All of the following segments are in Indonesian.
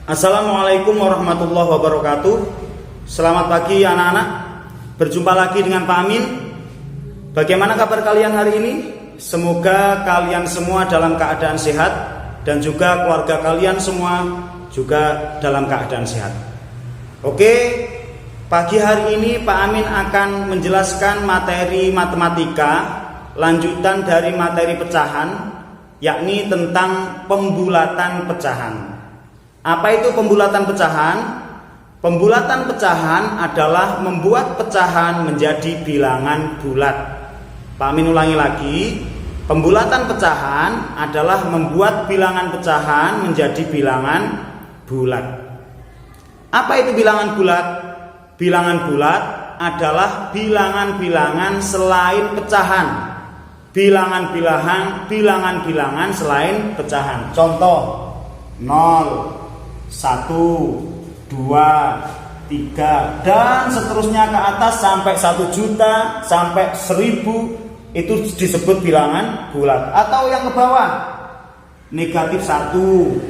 Assalamualaikum warahmatullahi wabarakatuh. Selamat pagi anak-anak. Berjumpa lagi dengan Pak Amin. Bagaimana kabar kalian hari ini? Semoga kalian semua dalam keadaan sehat dan juga keluarga kalian semua juga dalam keadaan sehat. Oke, pagi hari ini Pak Amin akan menjelaskan materi matematika lanjutan dari materi pecahan, yakni tentang pembulatan pecahan. Apa itu pembulatan pecahan? Pembulatan pecahan adalah membuat pecahan menjadi bilangan bulat. Pak Amin ulangi lagi. Pembulatan pecahan adalah membuat bilangan pecahan menjadi bilangan bulat. Apa itu bilangan bulat? Bilangan bulat adalah bilangan-bilangan selain pecahan. Bilangan-bilangan selain pecahan. Contoh 0, 1, 2, 3 dan seterusnya ke atas sampai 1 juta, sampai 1000, itu disebut bilangan bulat. Atau yang ke bawah, negatif 1,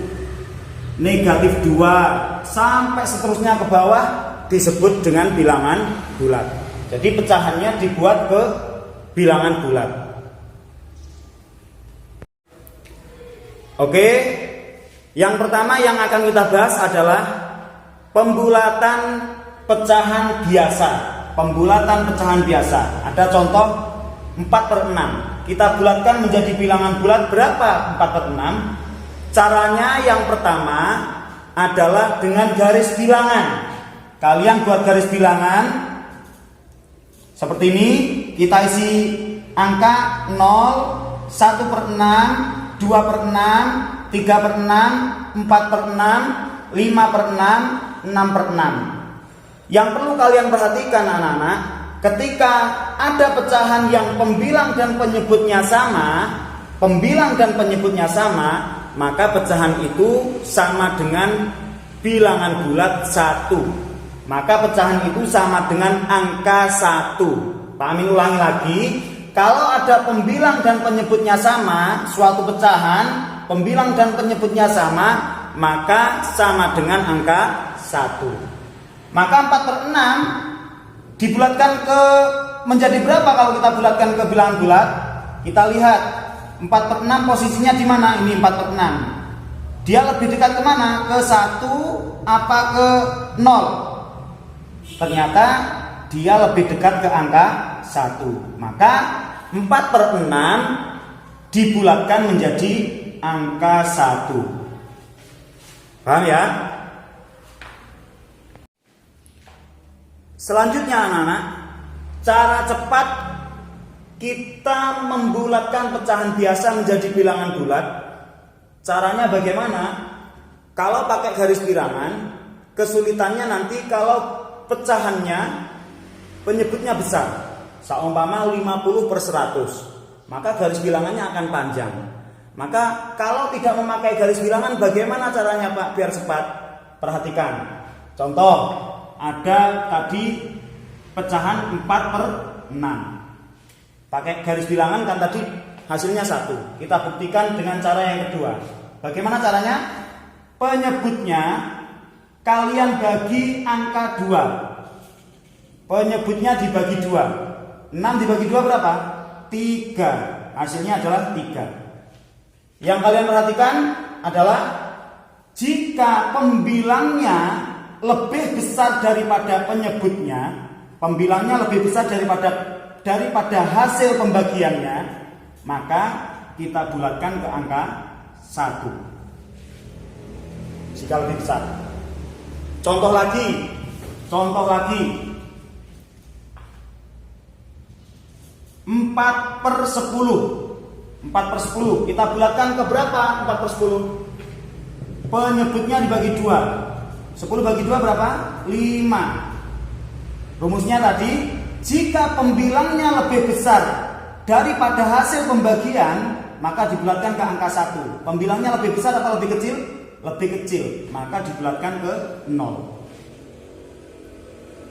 negatif 2 sampai seterusnya ke bawah disebut dengan bilangan bulat. Jadi pecahannya dibuat ke bilangan bulat. Oke, yang pertama yang akan kita bahas adalah pembulatan pecahan biasa. Pembulatan pecahan biasa. Ada contoh 4/6. Kita bulatkan menjadi bilangan bulat berapa 4/6? Caranya yang pertama adalah dengan garis bilangan. Kalian buat garis bilangan seperti ini. Kita isi angka 0, 1/6, 2/6, 3/6, 4/6, 5/6, 6/6. Yang perlu kalian perhatikan anak-anak, ketika ada pecahan yang pembilang dan penyebutnya sama, maka pecahan itu sama dengan bilangan bulat 1. Maka pecahan itu sama dengan angka 1. Pak Amin ulangi lagi. Kalau ada pembilang dan penyebutnya sama, suatu pecahan pembilang dan penyebutnya sama, maka sama dengan angka 1. Maka 4/6 dibulatkan menjadi berapa kalau kita bulatkan ke bilangan bulat? Kita lihat 4/6 posisinya di mana? Ini 4/6. Dia lebih dekat ke mana? Ke 1 apa ke 0? Ternyata dia lebih dekat ke angka 1. Maka 4/6 dibulatkan menjadi angka 1. Paham ya? Selanjutnya anak-anak, cara cepat kita membulatkan pecahan biasa menjadi bilangan bulat. Caranya bagaimana? Kalau pakai garis bilangan, kesulitannya nanti kalau pecahannya penyebutnya besar, seumpama 50/100, maka garis bilangannya akan panjang. Maka kalau tidak memakai garis bilangan, bagaimana caranya Pak biar cepat? Perhatikan. Contoh, ada tadi pecahan 4/6. Pakai garis bilangan kan tadi hasilnya 1. Kita buktikan dengan cara yang kedua. Bagaimana caranya? Penyebutnya kalian bagi angka 2. Penyebutnya dibagi 2. 6 dibagi 2 berapa? 3. Hasilnya adalah 3. Yang kalian perhatikan adalah jika pembilangnya lebih besar daripada penyebutnya, pembilangnya lebih besar daripada hasil pembagiannya, maka kita bulatkan ke angka 1 jika lebih besar. Contoh lagi 4/10. 4/10 kita bulatkan ke berapa? 4/10. Penyebutnya dibagi 2. 10 bagi 2 berapa? 5. Rumusnya tadi, jika pembilangnya lebih besar daripada hasil pembagian, maka dibulatkan ke angka 1. Pembilangnya lebih besar atau lebih kecil? Lebih kecil, maka dibulatkan ke 0.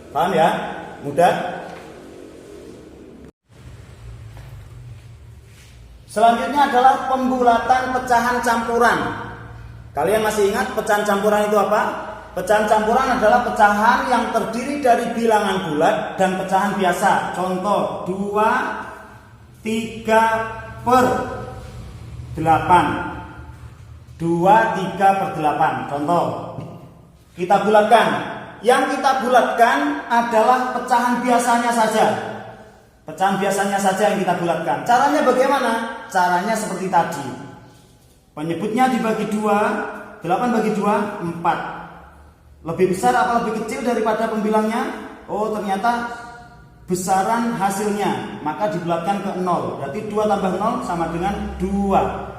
Paham ya? Mudah? Selanjutnya adalah pembulatan pecahan campuran. Kalian masih ingat pecahan campuran itu apa? Pecahan campuran adalah pecahan yang terdiri dari bilangan bulat dan pecahan biasa. Contoh 2, 3 per 8. 2, 3 per 8. Contoh. Kita bulatkan. Yang kita bulatkan adalah pecahan biasanya saja. Pecahan biasanya saja yang kita bulatkan. Caranya bagaimana? Caranya seperti tadi. Penyebutnya dibagi 2, 8 bagi 2, 4. Lebih besar apa lebih kecil daripada pembilangnya? Oh, ternyata besaran hasilnya, maka dibulatkan ke 0. Berarti 2 tambah 0 sama dengan 2.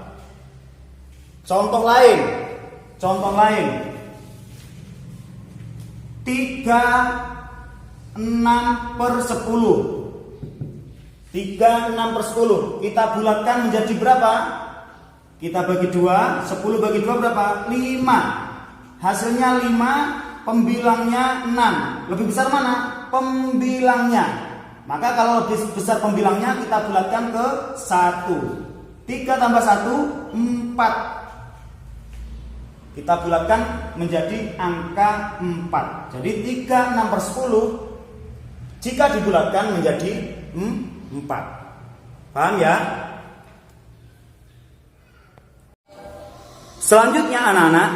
Contoh lain. 3, 6 per 10. 3, 6 per 10. Kita bulatkan menjadi berapa? Kita bagi 2, 10 bagi 2 berapa? 5. Hasilnya 5, pembilangnya 6. Lebih besar mana? Pembilangnya. Maka kalau lebih besar pembilangnya, kita bulatkan ke 1. 3 tambah 1, 4. Kita bulatkan menjadi angka 4. Jadi 3, 6 per 10 jika dibulatkan menjadi 4. Paham ya? Selanjutnya anak-anak,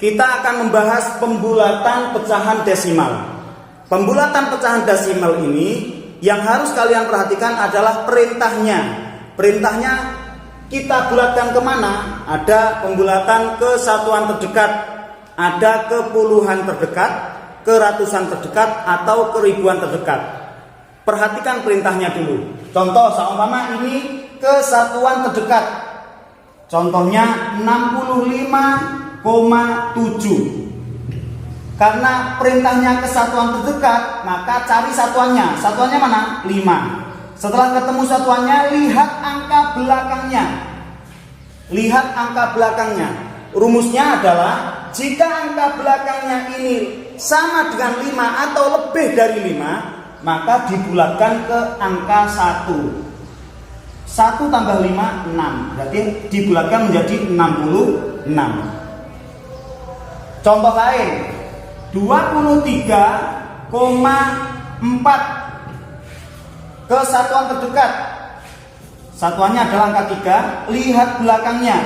kita akan membahas pembulatan pecahan desimal. Pembulatan pecahan desimal ini yang harus kalian perhatikan adalah perintahnya. Perintahnya kita bulatkan kemana? Ada pembulatan ke satuan terdekat, ada ke puluhan terdekat, ke ratusan terdekat, atau ke ribuan terdekat. Perhatikan perintahnya dulu. Contoh, seumpama ini ke satuan terdekat. Contohnya 65,7. Karena perintahnya ke satuan terdekat, maka cari satuannya. Satuannya mana? 5. Setelah ketemu satuannya, lihat angka belakangnya. Lihat angka belakangnya. Rumusnya adalah jika angka belakangnya ini sama dengan 5 atau lebih dari 5, maka dibulatkan ke angka 1. 1 tambah 5, 6. Berarti dibulatkan menjadi 66. Contoh lain, 23,4 ke satuan terdekat. Satuannya adalah angka 3. Lihat belakangnya.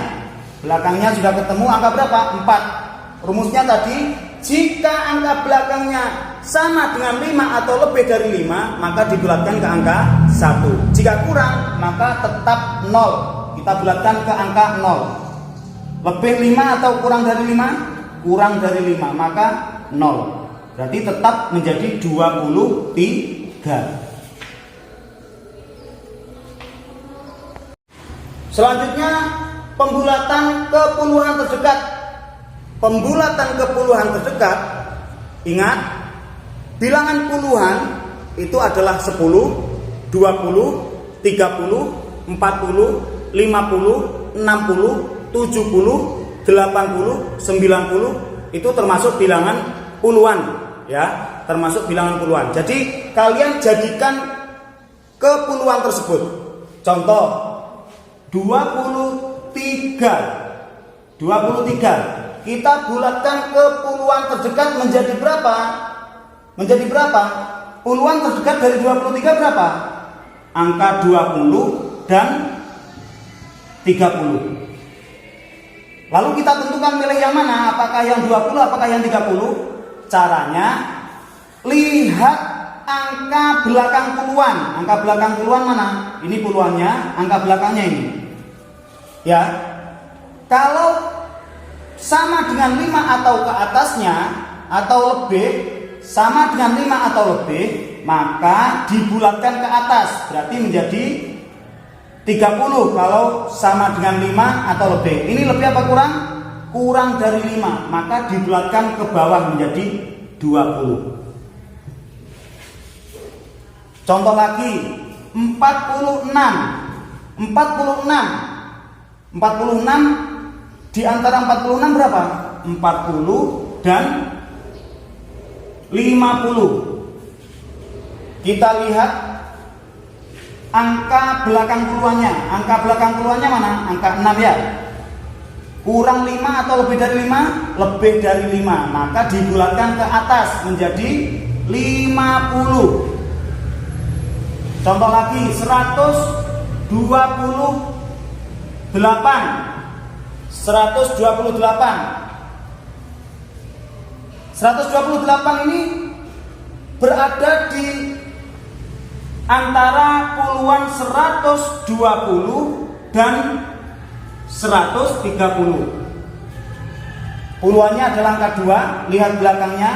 Belakangnya sudah ketemu angka berapa? 4. Rumusnya tadi, jika angka belakangnya sama dengan 5 atau lebih dari 5, maka dibulatkan ke angka 1. Jika kurang, maka tetap 0. Kita bulatkan ke angka 0. Lebih 5 atau kurang dari 5? Kurang dari 5, maka 0. Berarti tetap menjadi 23. Selanjutnya, pembulatan ke puluhan terdekat. Pembulatan ke puluhan terdekat, ingat, bilangan puluhan itu adalah 10, 20, 30, 40, 50, 60, 70, 80, 90. Itu termasuk bilangan puluhan, ya, termasuk bilangan puluhan. Jadi kalian jadikan ke puluhan tersebut. Contoh 23. Kita bulatkan ke puluhan terdekat menjadi berapa? Menjadi berapa? Puluhan terdekat dari 23 berapa? Angka 20 dan 30. Lalu kita tentukan milih yang mana? Apakah yang 20, apakah yang 30? Caranya, lihat angka belakang puluhan. Angka belakang puluhan mana? Ini puluhannya, angka belakangnya ini. Ya. Kalau sama dengan 5 atau ke atasnya atau lebih, sama dengan 5 atau lebih, maka dibulatkan ke atas. Berarti menjadi 30 kalau sama dengan 5 atau lebih. Ini lebih apa kurang? Kurang dari 5, maka dibulatkan ke bawah menjadi 20. Contoh lagi, 46. 46 di antara 46 berapa? 40 dan 50. Kita lihat angka belakang puluhannya. Angka belakang puluhannya mana? Angka 6 ya. Kurang 5 atau lebih dari 5? Lebih dari 5. Maka dibulatkan ke atas menjadi 50. Contoh lagi, 128. 128 ini berada di antara puluhan 120 dan 130. Puluhannya adalah angka 2, lihat belakangnya,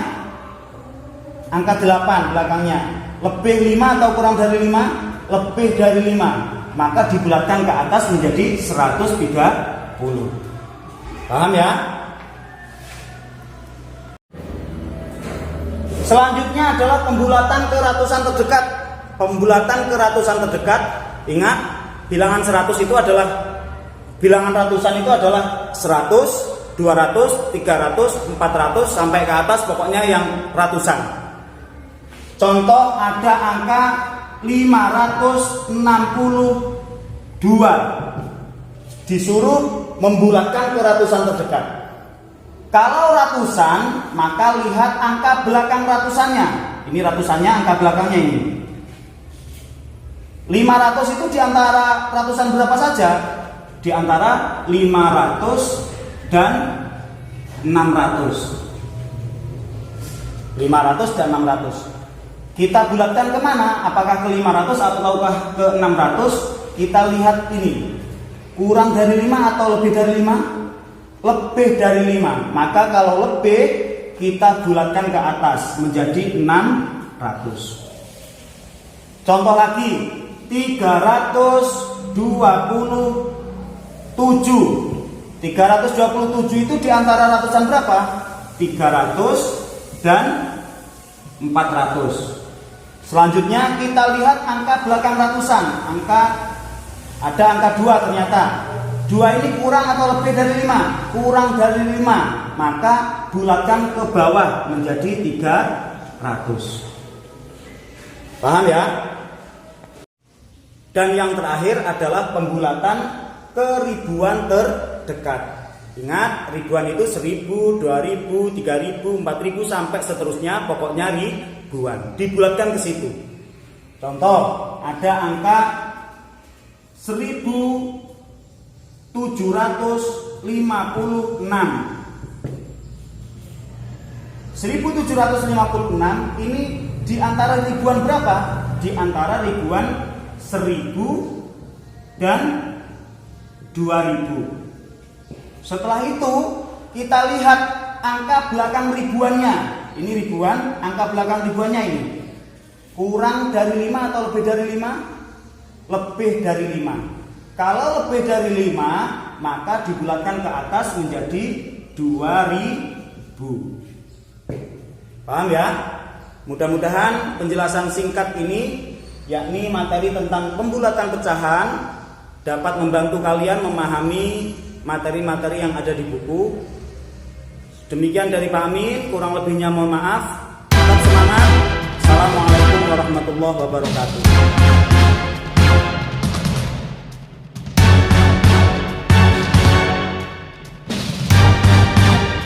angka 8 belakangnya. Lebih 5 atau kurang dari 5? Lebih dari 5. Maka dibulatkan ke atas menjadi 130. Paham ya? Selanjutnya adalah pembulatan ke ratusan terdekat. Pembulatan ke ratusan terdekat. Ingat, bilangan 100 itu adalah, bilangan ratusan itu adalah 100, 200, 300, 400 sampai ke atas, pokoknya yang ratusan. Contoh, ada angka 562. Disuruh membulatkan ke ratusan terdekat. Kalau ratusan, maka lihat angka belakang ratusannya. Ini ratusannya, angka belakangnya ini. 500 itu diantara ratusan berapa saja? Di antara 500 dan 600. 500 dan 600. Kita bulatkan kemana? Apakah ke 500 ataukah ke 600? Kita lihat ini. Kurang dari 5 atau lebih dari 5? Lebih dari 5. Maka kalau lebih, kita bulatkan ke atas menjadi 600. Contoh lagi, 327. 327 itu diantara ratusan berapa? 300 dan 400. Selanjutnya kita lihat angka belakang ratusan. Ada angka 2 ternyata. 2 ini kurang atau lebih dari 5? Kurang dari 5. Maka bulatkan ke bawah menjadi 300. Paham ya? Dan yang terakhir adalah pembulatan ke ribuan terdekat. Ingat, ribuan itu 1000, 2000, 3000, 4000 sampai seterusnya, pokoknya ribuan. Dibulatkan ke situ. Contoh, ada angka 1756. 1756 ini di antara ribuan berapa? Di antara ribuan 1000 dan 2000. Setelah itu kita lihat angka belakang ribuannya. Ini ribuan, angka belakang ribuannya ini. Kurang dari 5 atau lebih dari 5? Lebih dari 5. Kalau lebih dari 5, maka dibulatkan ke atas menjadi 2000. Paham ya? Mudah-mudahan penjelasan singkat ini, yakni materi tentang pembulatan pecahan, dapat membantu kalian memahami materi-materi yang ada di buku. Demikian dari Pak Amin, kurang lebihnya mohon maaf. Tetap semangat. Assalamualaikum warahmatullahi wabarakatuh.